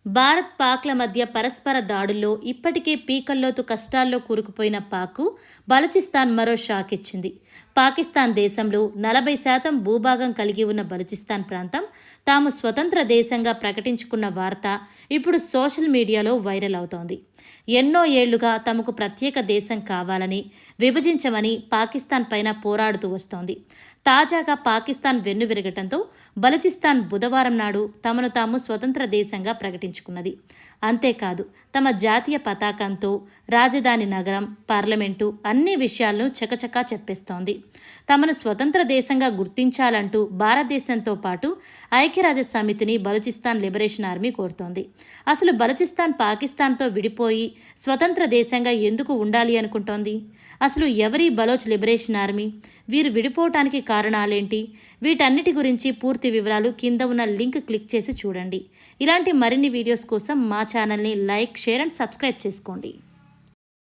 భారత్ పాక్ల మధ్య పరస్పర దాడుల్లో ఇప్పటికే పీకల్లోతు కష్టాల్లో కూరుకుపోయిన పాక్కు బలూచిస్తాన్ మరో షాక్ ఇచ్చింది. పాకిస్తాన్ దేశంలో 40% భూభాగం కలిగి ఉన్న బలూచిస్తాన్ ప్రాంతం తాము స్వతంత్ర దేశంగా ప్రకటించుకున్న వార్త ఇప్పుడు సోషల్ మీడియాలో వైరల్ అవుతోంది. ఎన్నో ఏళ్లుగా తమకు ప్రత్యేక దేశం కావాలని, విభజించమని పాకిస్తాన్ పైన పోరాడుతూ వస్తోంది. తాజాగా పాకిస్తాన్ వెన్నువిరగటంతో బలూచిస్తాన్ బుధవారం నాడు తమను తాము స్వతంత్ర దేశంగా ప్రకటించుకున్నది. అంతేకాదు, తమ జాతీయ పతాకంతో రాజధాని నగరం, పార్లమెంటు అన్ని విషయాలను చకచకా చెప్పేస్తోంది. తమను స్వతంత్ర దేశంగా గుర్తించాలంటూ భారతదేశంతో పాటు ఐక్యరాజ్య సమితిని బలూచిస్తాన్ లిబరేషన్ ఆర్మీ కోరుతోంది. అసలు బలూచిస్తాన్ పాకిస్తాన్తో విడిపోయి స్వతంత్ర దేశంగా ఎందుకు ఉండాలి అనుకుంటోంది? అసలు ఎవరి బలోచ్ లిబరేషన్ ఆర్మీ? వీరు విడిపోవటానికి కారణాలేంటి? వీటన్నిటి గురించి పూర్తి వివరాలు కింద ఉన్న లింక్ క్లిక్ చేసి చూడండి. ఇలాంటి మరిన్ని వీడియోస్ కోసం మా ఛానల్ని లైక్, షేర్ అండ్ సబ్స్క్రైబ్ చేసుకోండి.